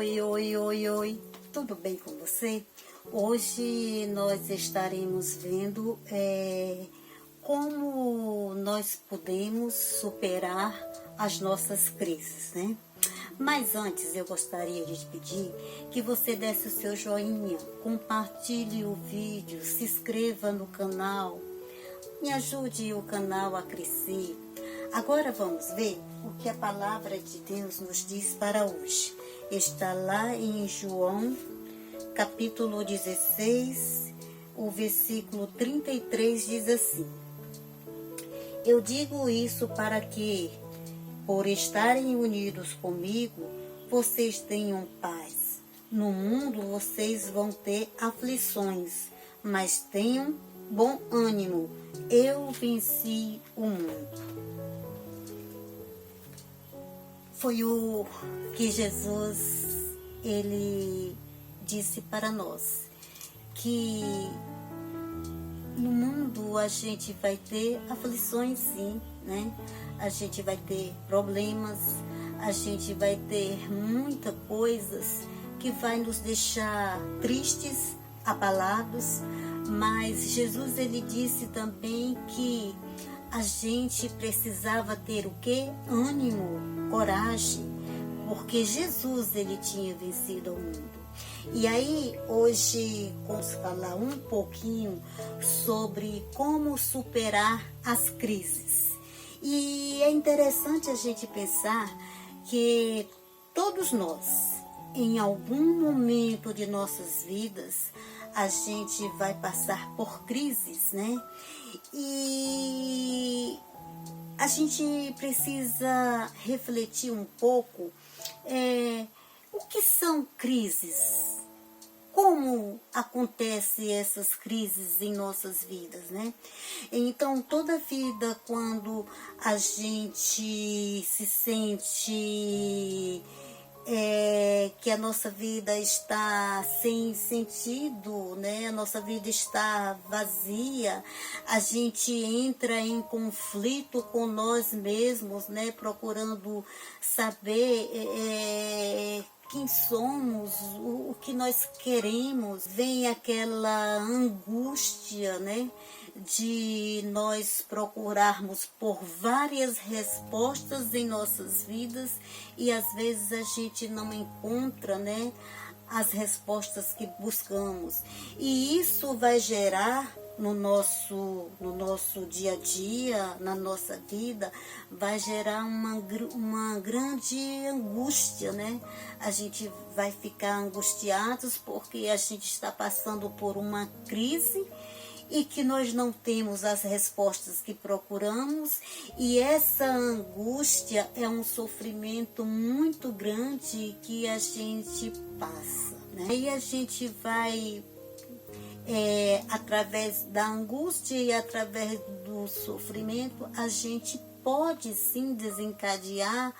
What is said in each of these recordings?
Oi, tudo bem com você? Hoje nós estaremos vendo como nós podemos superar as nossas crises, né? Mas antes eu gostaria de te pedir que você desse o seu joinha, compartilhe o vídeo, se inscreva no canal, me ajude o canal a crescer. Agora vamos ver o que a palavra de Deus nos diz para hoje. Está lá em João, capítulo 16, o versículo 33 diz assim: Eu digo isso para que, por estarem unidos comigo, vocês tenham paz. No mundo vocês vão ter aflições, mas tenham bom ânimo. Eu venci o mundo. Foi o que Jesus, ele disse para nós, que no mundo a gente vai ter aflições sim, né? A gente vai ter problemas, a gente vai ter muitas coisas que vai nos deixar tristes, abalados, mas Jesus, ele disse também que a gente precisava ter o quê? Ânimo, coragem, porque Jesus, ele tinha vencido o mundo. E aí, hoje, vamos falar um pouquinho sobre como superar as crises. E é interessante a gente pensar que todos nós, em algum momento de nossas vidas, a gente vai passar por crises, né? E a gente precisa refletir um pouco o que são crises, como acontecem essas crises em nossas vidas, né? Então, toda vida, quando a gente se sente que a nossa vida está sem sentido, né? A nossa vida está vazia, a gente entra em conflito com nós mesmos, né? Procurando saber quem somos, o que nós queremos. Vem aquela angústia, né? De nós procurarmos por várias respostas em nossas vidas e às vezes a gente não encontra, né, as respostas que buscamos. E isso vai gerar no nosso dia a dia, na nossa vida, vai gerar uma grande angústia, né? A gente vai ficar angustiados porque a gente está passando por uma crise e que nós não temos as respostas que procuramos, e essa angústia é um sofrimento muito grande que a gente passa, né? E a gente vai, através da angústia e através do sofrimento, a gente pode sim desencadear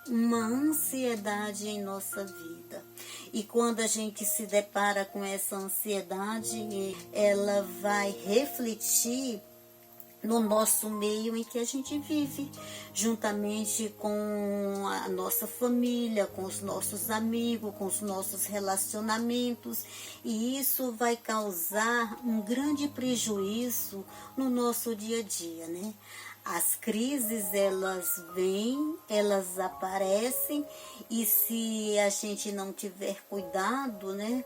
uma ansiedade em nossa vida. E quando a gente se depara com essa ansiedade, ela vai refletir no nosso meio em que a gente vive, juntamente com a nossa família, com os nossos amigos, com os nossos relacionamentos, e isso vai causar um grande prejuízo no nosso dia a dia, né? As crises, elas vêm, elas aparecem, e se a gente não tiver cuidado, né,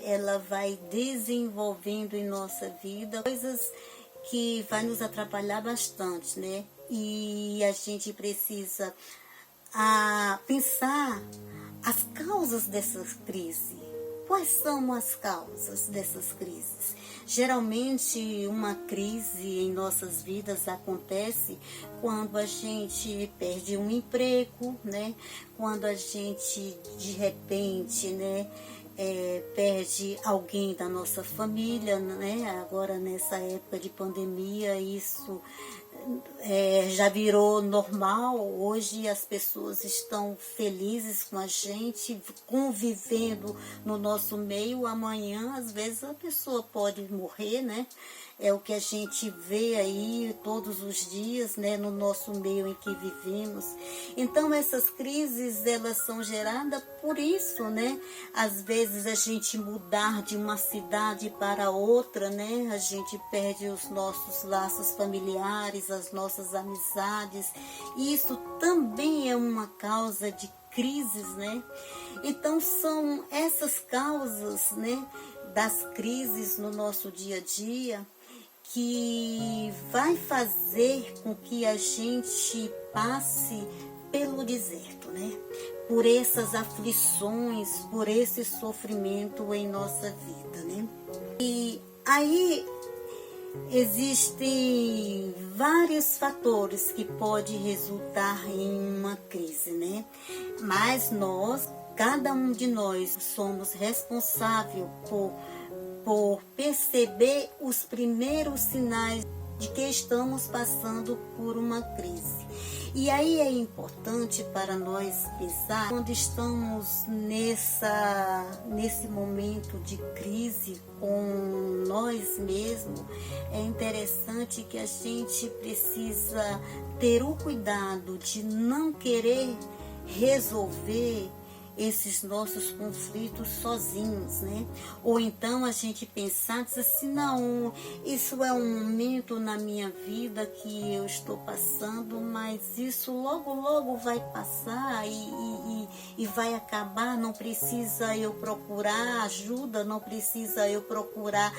ela vai desenvolvendo em nossa vida coisas que vai nos atrapalhar bastante, né? E a gente precisa pensar as causas dessas crises. Quais são as causas dessas crises? Geralmente, uma crise em nossas vidas acontece quando a gente perde um emprego, né? Quando a gente, de repente, né, perde alguém da nossa família, né? Agora, nessa época de pandemia, isso já virou normal. Hoje as pessoas estão felizes com a gente, convivendo no nosso meio. Amanhã, às vezes, a pessoa pode morrer, né? É o que a gente vê aí todos os dias, né, no nosso meio em que vivemos. Então, essas crises, elas são geradas por isso, né? Às vezes, a gente mudar de uma cidade para outra, né? A gente perde os nossos laços familiares, as nossas amizades. E isso também é uma causa de crises, né? Então, são essas causas, né, das crises no nosso dia a dia que vai fazer com que a gente passe pelo deserto, né? Por essas aflições, por esse sofrimento em nossa vida, né? E aí existem vários fatores que podem resultar em uma crise, né? Mas cada um de nós, somos responsáveis por perceber os primeiros sinais de que estamos passando por uma crise. E aí é importante para nós pensar, quando estamos nesse momento de crise com nós mesmos, é interessante que a gente precisa ter o cuidado de não querer resolver esses nossos conflitos sozinhos, né? Ou então a gente pensar, dizer assim, não, isso é um momento na minha vida que eu estou passando, mas isso logo, logo vai passar e vai acabar, não precisa eu procurar ajuda, não precisa eu procurar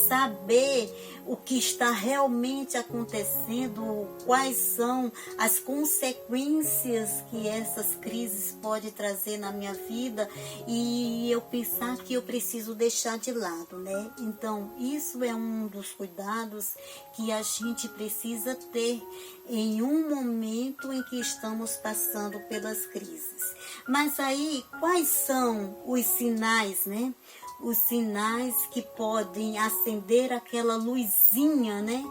saber o que está realmente acontecendo, quais são as consequências que essas crises podem trazer na minha vida, e eu pensar que eu preciso deixar de lado, né? Então, isso é um dos cuidados que a gente precisa ter em um momento em que estamos passando pelas crises. Mas aí, quais são os sinais, né? Os sinais que podem acender aquela luzinha, né?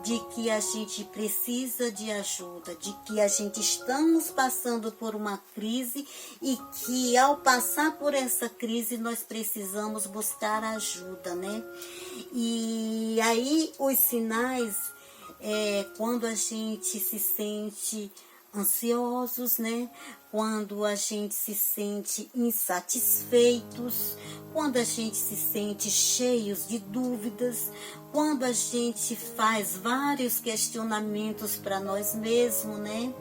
De que a gente precisa de ajuda, de que a gente estamos passando por uma crise e que ao passar por essa crise nós precisamos buscar ajuda, né? E aí os sinais quando a gente se sente ansiosos, né? Quando a gente se sente insatisfeitos, quando a gente se sente cheios de dúvidas, quando a gente faz vários questionamentos para nós mesmos, né?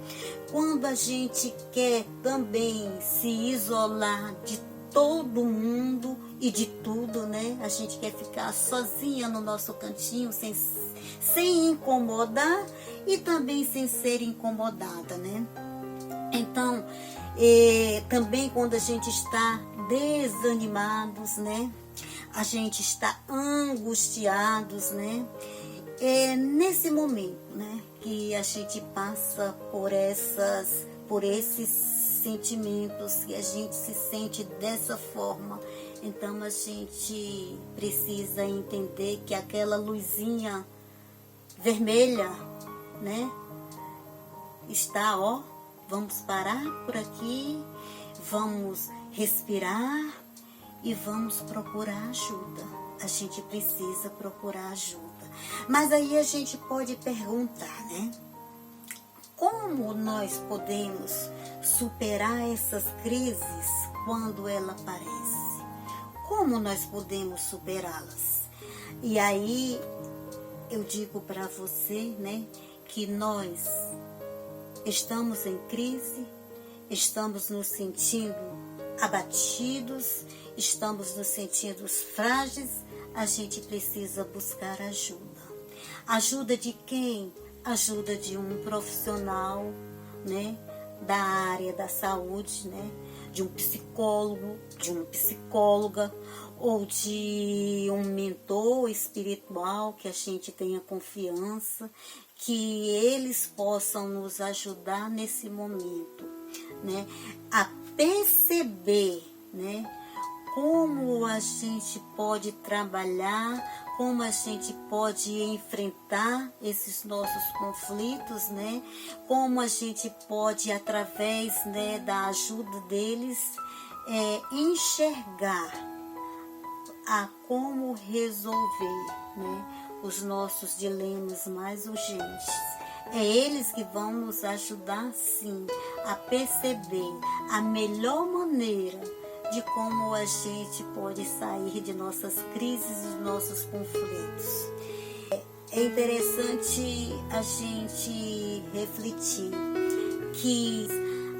Quando a gente quer também se isolar de todo mundo e de tudo, né? A gente quer ficar sozinha no nosso cantinho, sem incomodar e também sem ser incomodada, né? Então, também quando a gente está desanimados, né? A gente está angustiados, né? É nesse momento, né, que a gente passa por esses sentimentos, que a gente se sente dessa forma. Então a gente precisa entender que aquela luzinha vermelha, né, está, ó, vamos parar por aqui, vamos respirar e vamos procurar ajuda. A gente precisa procurar ajuda. Mas aí a gente pode perguntar, né? Como nós podemos superar essas crises quando ela aparece? Como nós podemos superá-las? E aí eu digo para você, né, que nós estamos em crise, estamos nos sentindo abatidos, estamos nos sentindo frágeis, a gente precisa buscar ajuda. Ajuda de quem? Ajuda de um profissional, né, da área da saúde, né, de um psicólogo, de uma psicóloga, ou de um mentor espiritual que a gente tenha confiança, que eles possam nos ajudar nesse momento, né, a perceber, né, como a gente pode trabalhar como a gente pode enfrentar esses nossos conflitos, né? Como a gente pode, através, né, da ajuda deles, enxergar a como resolver, né, os nossos dilemas mais urgentes. É eles que vão nos ajudar, sim, a perceber a melhor maneira de como a gente pode sair de nossas crises e nossos conflitos. É interessante a gente refletir que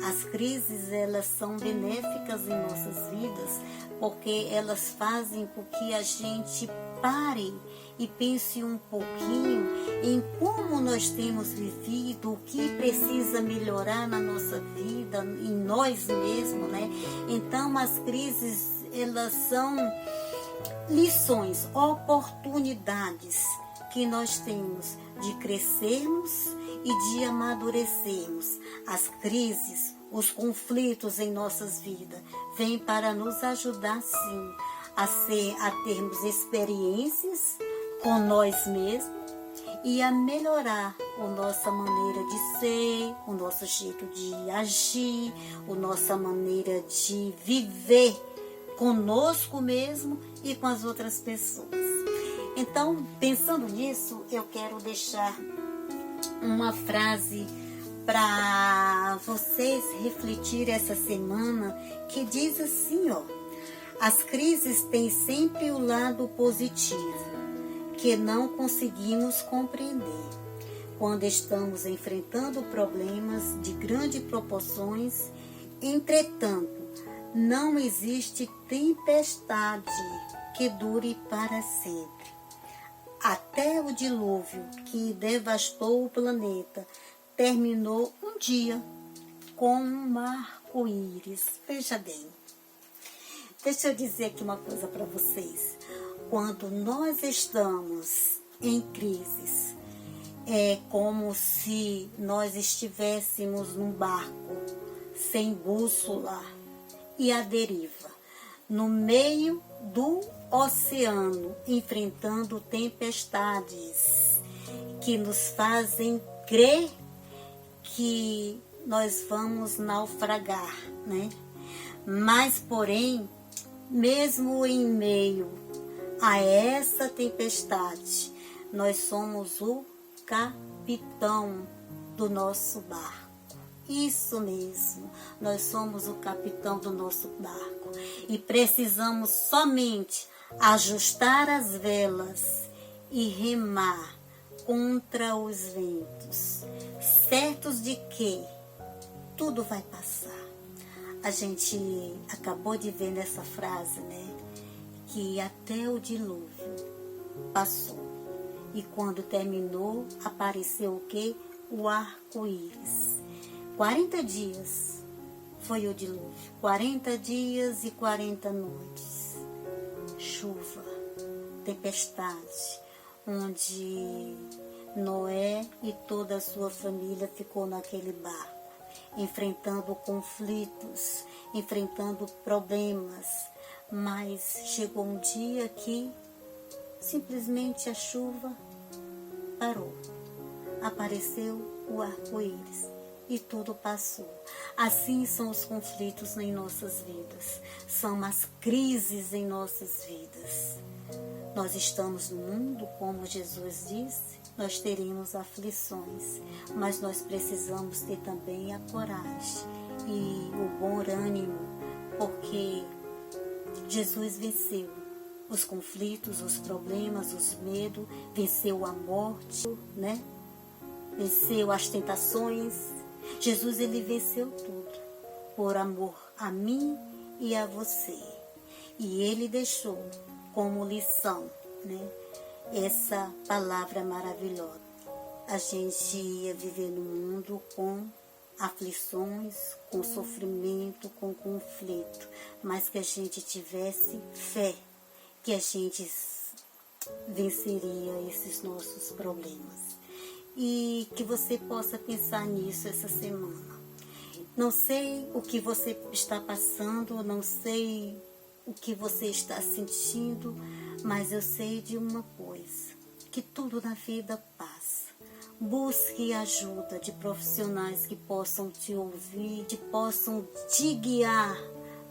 as crises, elas são benéficas em nossas vidas, porque elas fazem com que a gente pare e pense um pouquinho em como nós temos vivido, o que precisa melhorar na nossa vida, em nós mesmos, né? Então, as crises, elas são lições, oportunidades que nós temos de crescermos e de amadurecermos. As crises, os conflitos em nossas vidas vêm para nos ajudar, sim, a termos experiências com nós mesmos e a melhorar a nossa maneira de ser, o nosso jeito de agir, a nossa maneira de viver conosco mesmo e com as outras pessoas. Então, pensando nisso, eu quero deixar uma frase para vocês refletirem essa semana, que diz assim, ó: as crises têm sempre o lado positivo, que não conseguimos compreender. Quando estamos enfrentando problemas de grandes proporções, entretanto, não existe tempestade que dure para sempre. Até o dilúvio que devastou o planeta terminou um dia com um arco-íris. Veja bem, deixa eu dizer aqui uma coisa para vocês. Quando nós estamos em crises, é como se nós estivéssemos num barco sem bússola e à deriva, no meio do oceano, enfrentando tempestades que nos fazem crer que nós vamos naufragar, né? Mas, porém, mesmo em meio a essa tempestade, nós somos o capitão do nosso barco. Isso mesmo, nós somos o capitão do nosso barco e precisamos somente ajustar as velas e remar contra os ventos, certos de que tudo vai passar. A gente acabou de ver nessa frase, né, que até o dilúvio passou. E quando terminou, apareceu o quê? O arco-íris. 40 dias foi o dilúvio. 40 dias e 40 noites. Chuva, tempestade, onde Noé e toda a sua família ficou naquele barco, enfrentando conflitos, enfrentando problemas. Mas chegou um dia que simplesmente a chuva parou. Apareceu o arco-íris e tudo passou. Assim são os conflitos em nossas vidas. São as crises em nossas vidas. Nós estamos no mundo, como Jesus disse, nós teremos aflições, mas nós precisamos ter também a coragem e o bom ânimo, porque Jesus venceu os conflitos, os problemas, os medos, venceu a morte, né? Venceu as tentações. Jesus, ele venceu tudo por amor a mim e a você. E ele deixou como lição, né, essa palavra maravilhosa. A gente ia viver no mundo com aflições, com sofrimento, com conflito, mas que a gente tivesse fé, que a gente venceria esses nossos problemas. E que você possa pensar nisso essa semana. Não sei o que você está passando, não sei o que você está sentindo, Mas eu sei de uma coisa, que tudo na vida passa. Busque ajuda de profissionais que possam te ouvir, que possam te guiar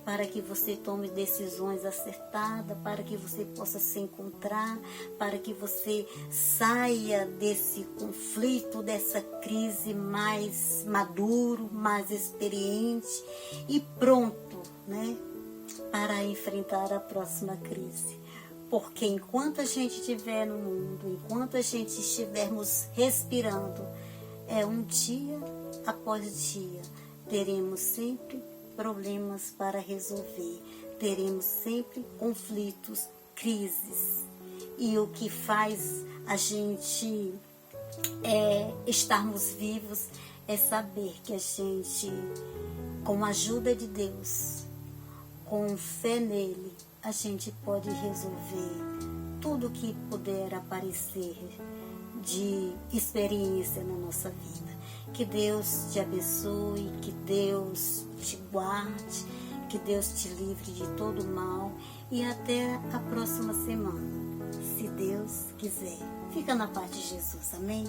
para que você tome decisões acertadas, para que você possa se encontrar, para que você saia desse conflito, dessa crise mais maduro, mais experiente e pronto, né, para enfrentar a próxima crise. Porque enquanto a gente estiver no mundo, enquanto a gente estivermos respirando, um dia após dia, teremos sempre problemas para resolver, teremos sempre conflitos, crises. E o que faz a gente estarmos vivos é saber que a gente, com a ajuda de Deus, com fé nele, a gente pode resolver tudo que puder aparecer de experiência na nossa vida. Que Deus te abençoe, que Deus te guarde, que Deus te livre de todo mal e até a próxima semana, se Deus quiser. Fica na paz de Jesus, amém?